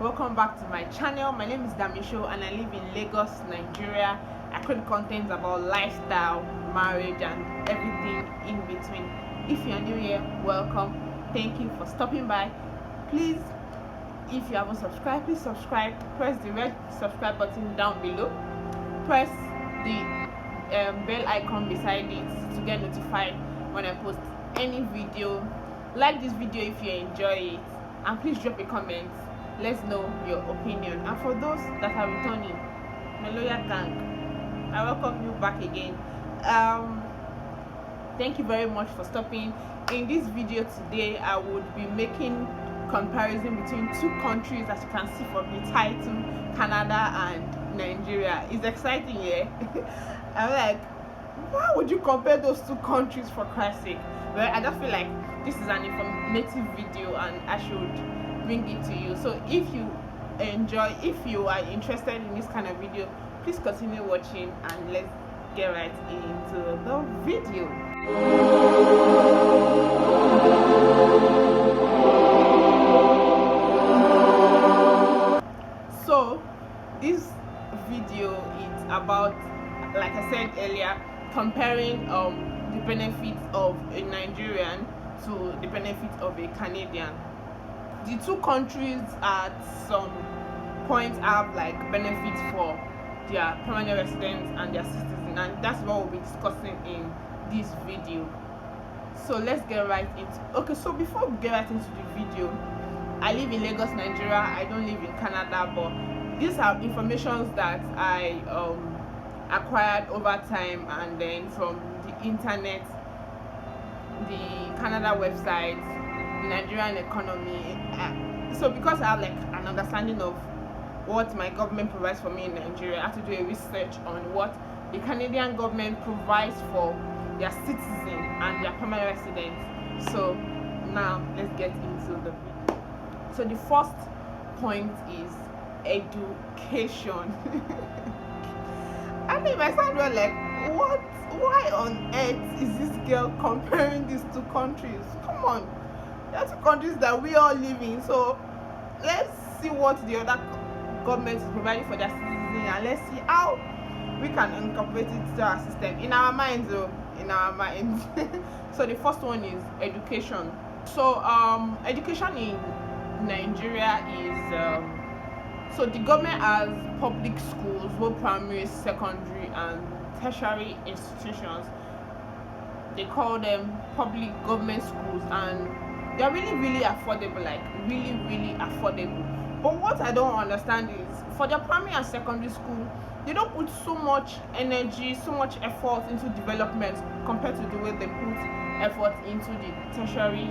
Welcome back to my channel. My name is Damisho and I live in Lagos, Nigeria. I create content about lifestyle, marriage and everything in between. If you are new here, welcome. Thank you for stopping by. Please, if you haven't subscribed, please subscribe. Press the red subscribe button down below. Press the bell icon beside it to get notified when I post any video. Like this video if you enjoy it, and please drop a comment. Let's know your opinion. And for those that are returning, my loyal gang, I welcome you back again. Thank you very much for stopping. In this video today, I would be making comparison between two countries, as you can see from the title, Canada and Nigeria. It's exciting, yeah. I'm like, why would you compare those two countries, for Christ's sake? Well, I just feel like this is an informative video and I should bring it to you. So if you enjoy, if you are interested in this kind of video, please continue watching and let's get right into the video. So this video is about, like I said earlier, comparing the benefits of a Nigerian to the benefits of a Canadian. The two countries at some point have like benefits for their permanent residents and their citizens, and that's what we'll be discussing in this video. So let's get right into so before we get right into the video, I live in Lagos, Nigeria. I don't live in Canada, but these are informations that I acquired over time, and then from the internet, the Canada website, the Nigerian economy. So because I have like an understanding of what my government provides for me in Nigeria, I have to do a research on what the Canadian government provides for their citizens and their permanent residents. So now let's get into the video. So the first point is education. I mean, my son was like, what? Why on earth is this girl comparing these two countries? Come on, there are two countries that we all live in. So let's see what the other government is providing for their citizens, and let's see how we can incorporate it to our system in our minds. So the first one is education. So education in Nigeria is so the government has public schools, both primary, secondary and tertiary institutions. They call them public government schools, and they're really affordable, like really affordable. But what I don't understand is, for their primary and secondary school, they don't put so much energy, so much effort into development compared to the way they put effort into the tertiary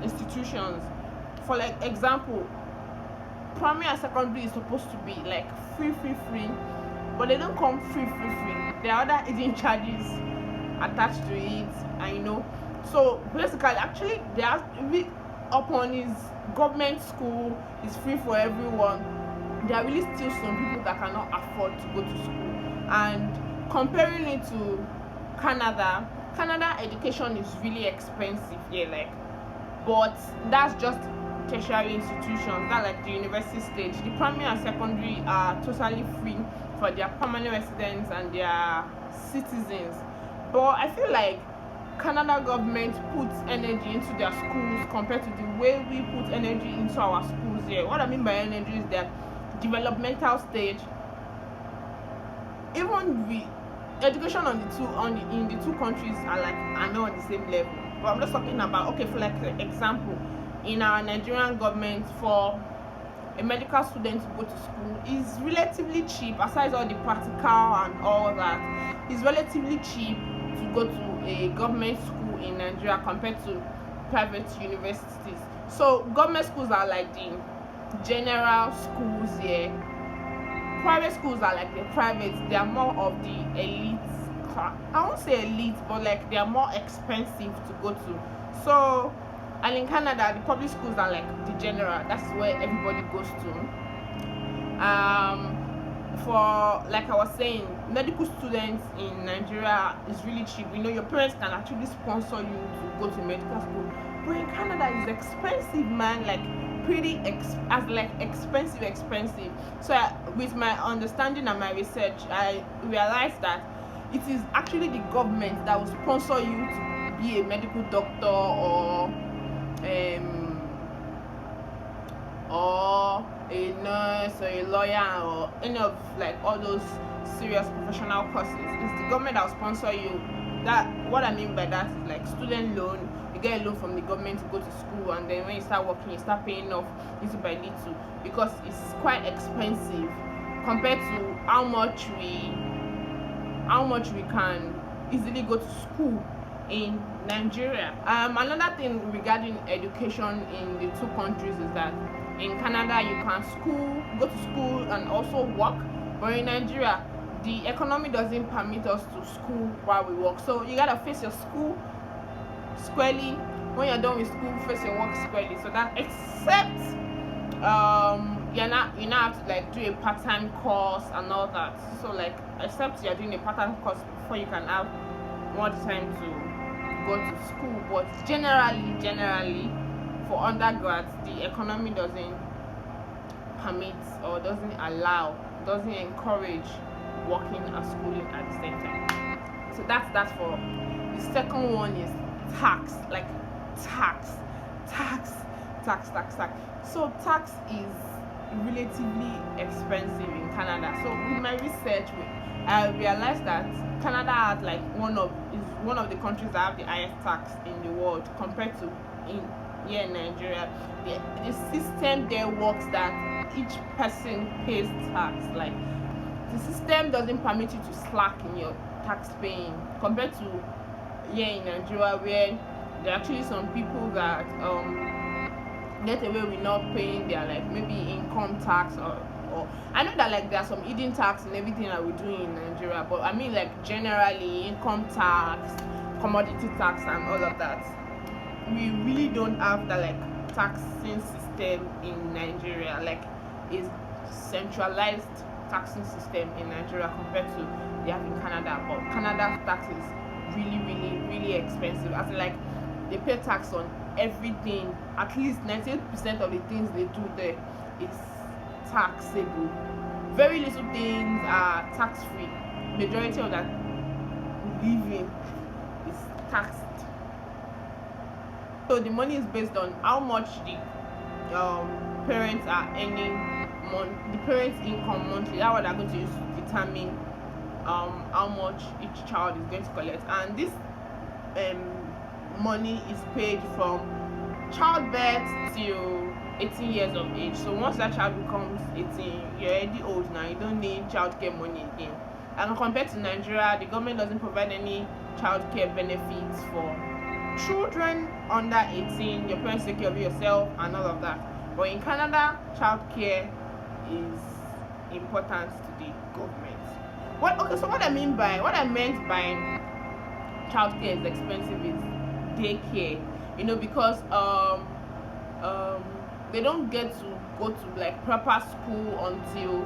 institutions. For like example, primary and secondary is supposed to be like free, but they don't come free. There are other hidden charges attached to it, and so basically, actually, they are upon his government school is free for everyone. There are really still some people that cannot afford to go to school. And comparing it to Canada education is really expensive here, but that's just tertiary institutions, that like the university stage. The primary and secondary are totally free for their permanent residents and their citizens. But I feel like Canada government puts energy into their schools compared to the way we put energy into our schools here. What I mean by energy is their developmental stage. Even the education in the two countries are not on the same level. But I'm just talking about, for like example, in our Nigerian government, for a medical student to go to school is relatively cheap. Aside all the practical and all that, it's relatively cheap to go to a government school in Nigeria compared to private universities. So government schools are like the general schools here. Private schools are like the private. They are more of the elite class. I won't say elite, but like they are more expensive to go to. So, and in Canada, the public schools are like the general. That's where everybody goes to. For like I was saying, medical students in Nigeria is really cheap. Your parents can actually sponsor you to go to medical school. But in Canada, it's expensive, man. Like pretty expensive. So with my understanding and my research, I realized that it is actually the government that will sponsor you to be a medical doctor or a nurse or a lawyer or any of like all those serious professional courses. It's the government that will sponsor you. That what I mean by that is like student loan. You get a loan from the government to go to school, and then when you start working, you start paying off little by little, because it's quite expensive compared to how much we can easily go to school in Nigeria. Another thing regarding education in the two countries is that in Canada you can go to school and also work, but in Nigeria the economy doesn't permit us to school while we work. So you gotta face your school squarely. When you're done with school, face your work squarely. So that except you now have to like do a part-time course and all that. So like except you're doing a part-time course before you can have more time to go to school. But generally for undergrads, the economy doesn't permit or doesn't encourage working and schooling at the same time. So that's for the second one is tax. Like tax. So tax is relatively expensive in Canada. So with my research, I realized that Canada has like one of the countries that have the highest tax in the world compared to here in Nigeria. The system there works that each person pays tax. Like the system doesn't permit you to slack in your tax paying compared to here in Nigeria, where there are actually some people that get away with not paying their like maybe income tax or I know that like there are some hidden tax and everything that we do in Nigeria, but I mean like generally income tax, commodity tax and all of that. We really don't have that like taxing system in Nigeria. Like it's centralized taxing system in Nigeria compared to they have in Canada. But Canada's tax is really expensive. As in like they pay tax on everything. At least 98% of the things they do there is taxable. Very little things are tax free. Majority of that living is taxed. So the money is based on how much the parents are earning the parents' income monthly. That's what they're going to use to determine how much each child is going to collect. And this money is paid from childbirth till 18 years of age. So once that child becomes 18, you're already old now. You don't need childcare money again. And compared to Nigeria, the government doesn't provide any childcare benefits for children under 18. Your parents take care of yourself and all of that. But in Canada, childcare is important to the government. So what I meant by childcare is expensive is daycare. Because they don't get to go to like proper school until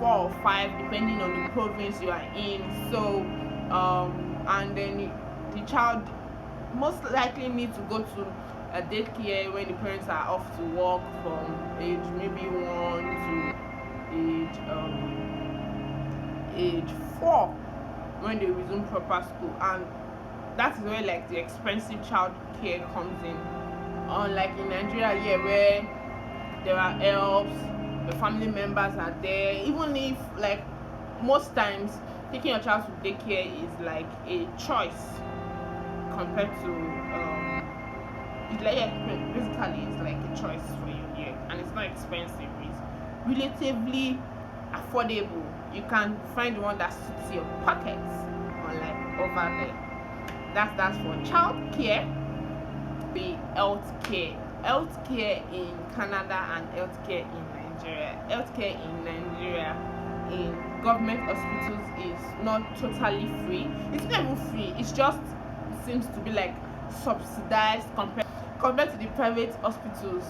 4 or 5, depending on the province you are in. So and then the child most likely need to go to a daycare when the parents are off to work from age maybe 1 to age 4 when they resume proper school. And that is where like the expensive child care comes in. Unlike in Nigeria here, where there are helps, the family members are there. Even if like most times taking your child to daycare is like a choice compared to it's like basically it's like a choice for you here, and it's not expensive. It's relatively affordable. You can find the one that suits your pockets like over there. That's for child care. The healthcare in Canada and healthcare in Nigeria. Healthcare in Nigeria in government hospitals is not totally free. It's not even free. It seems to be like subsidized compared to the private hospitals.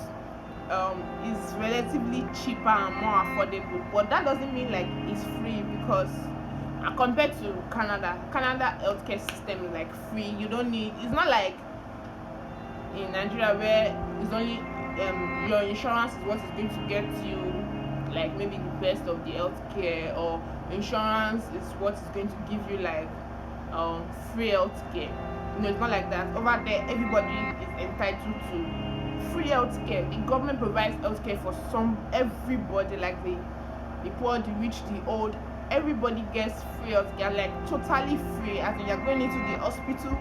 Is relatively cheaper and more affordable, but that doesn't mean like it's free, because compared to Canada healthcare system is like free. You don't need, it's not like in Nigeria where it's only your insurance is what is going to get you like maybe the best of the healthcare, or insurance is what is going to give you like free healthcare. It's not like that. Over there, everybody is entitled to free healthcare. The government provides healthcare for everybody, like the poor, the rich, the old. Everybody gets free healthcare, like totally free. As in, you're going into the hospital,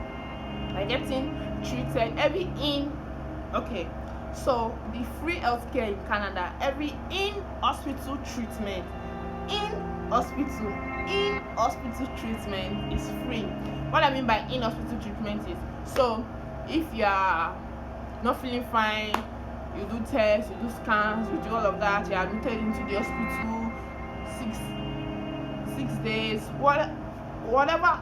like getting treated okay. So the free healthcare in Canada, every in-hospital treatment is free. What I mean by in-hospital treatment is, so if you are not feeling fine, you do tests, you do scans, you do all of that, you're admitted into the hospital 6 days, whatever.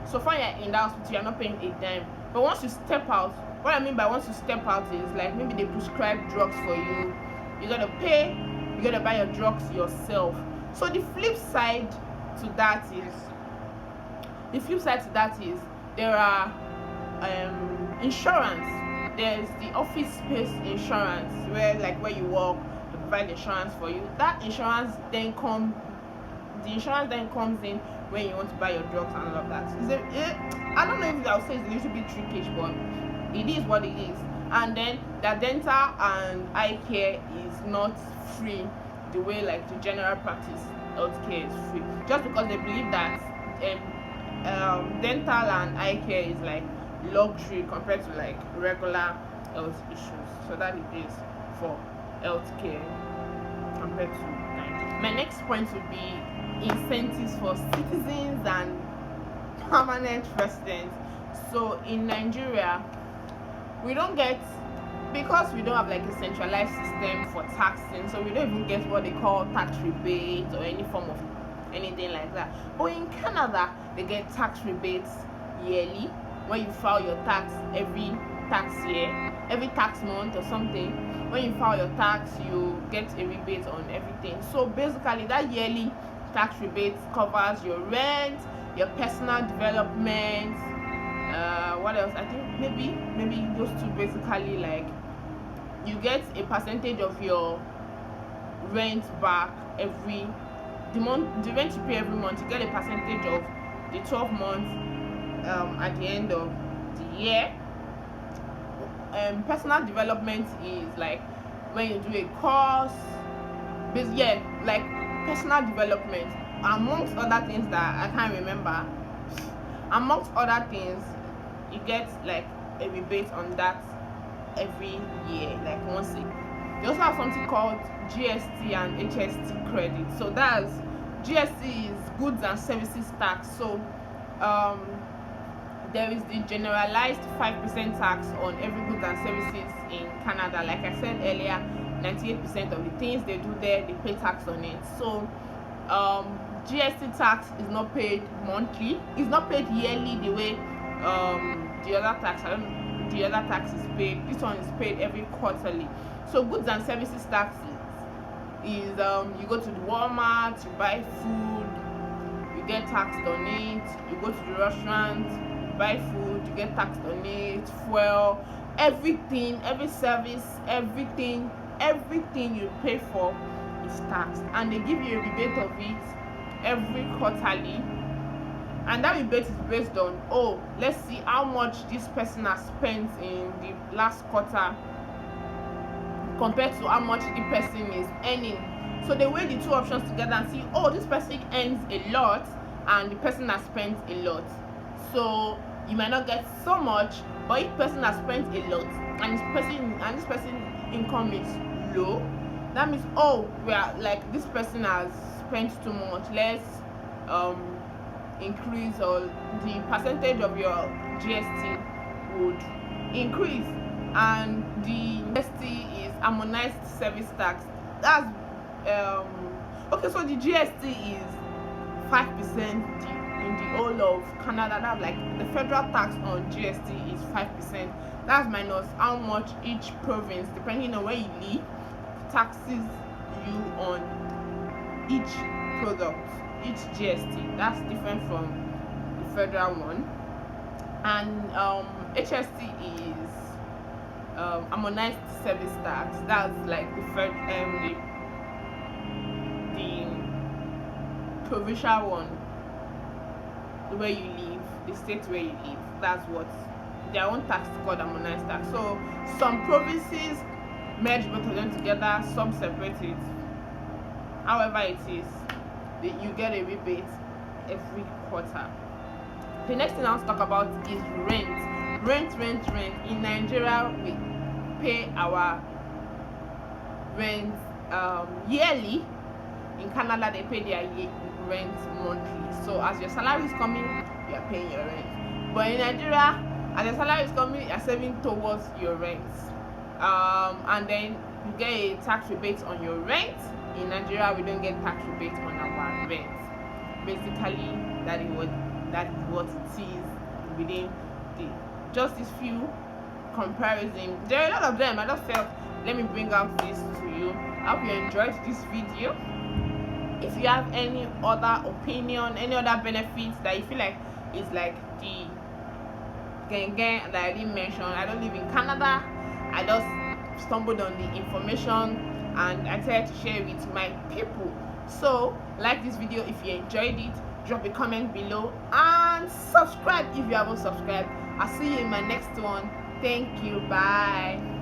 So far you're in the hospital, you're not paying a dime. But once you step out, what I mean by once you step out is like maybe they prescribe drugs for you, you gotta pay, you gotta buy your drugs yourself. So the flip side to that is there are insurance. There's the office space insurance, where like where you work, they provide insurance for you. The insurance then comes in when you want to buy your drugs and all of that. I don't know if I'll say it's a little bit tricky, but it is what it is. And then the dental and eye care is not free the way like the general practice healthcare is free, just because they believe that dental and eye care is like luxury compared to like regular health issues. So that it is for healthcare compared to Nigeria. My next point would be incentives for citizens and permanent residents. So in Nigeria, because we don't have like a centralized system for taxing, so we don't even get what they call tax rebates or any form of anything like that. But in Canada, they get tax rebates yearly. When you file your tax every tax year, every tax month or something, when you file your tax, you get a rebate on everything. So basically, that yearly tax rebate covers your rent, your personal development, what else? I think maybe those two. Basically, like you get a percentage of your rent back the rent you pay every month. You get a percentage of the 12 months at the end of the year. Personal development is like when you do a course, like personal development, amongst other things that I can't remember. Amongst other things, you get like a rebate on that every year, like once a year. They also have something called Gst and Hst credit. So that's Gst is goods and services tax. So there is the generalized 5% tax on every goods and services in Canada. Like I said earlier, 98% of the things they do there, they pay tax on it. So Gst tax is not paid monthly. It's not paid yearly the way the other tax is paid. This one is paid every quarterly. So goods and services tax is you go to the Walmart, you buy food, you get taxed on it. You go to the restaurant, you buy food, you get taxed on it. Fuel, everything, every service, everything you pay for is taxed, and they give you a rebate of it every quarterly. And that rebate is based on, let's see how much this person has spent in the last quarter compared to how much the person is earning. So they weigh the two options together and see, this person earns a lot and the person has spent a lot. So you might not get so much, but if person has spent a lot and this person income is low, that means we are like, this person has spent too much, let's increase, or the percentage of your GST would increase. And the GST is harmonized service tax. That's okay, so the GST is 5% in the whole of Canada. That's like the federal tax on GST is 5%. That's minus how much each province, depending on where you live, taxes you on each product, each GST. That's different from the federal one. And HST is harmonized service tax. That's like the provincial one where you live, the state where you live. That's what their own tax is called, harmonized tax. So some provinces merge both of them together, some separate it. However it is, you get a rebate every quarter. The next thing I want to talk about is rent. In Nigeria, we pay our rent yearly. In Canada, they pay their rent monthly. So as your salary is coming, you are paying your rent. But in Nigeria, as your salary is coming, you are saving towards your rent. And then you get a tax rebate on your rent. In Nigeria, we don't get tax rebate on our rent. Basically, that is what it is within just these few comparison. There are a lot of them. I just felt let me bring out this to you. I hope you enjoyed this video. If you have any other opinion, any other benefits that you feel like is like the gang that I didn't mention, I don't live in Canada. I just stumbled on the information and I decided to share it with my people. So like this video if you enjoyed it, drop a comment below and subscribe if you haven't subscribed. I'll see you in my next one. Thank you. Bye.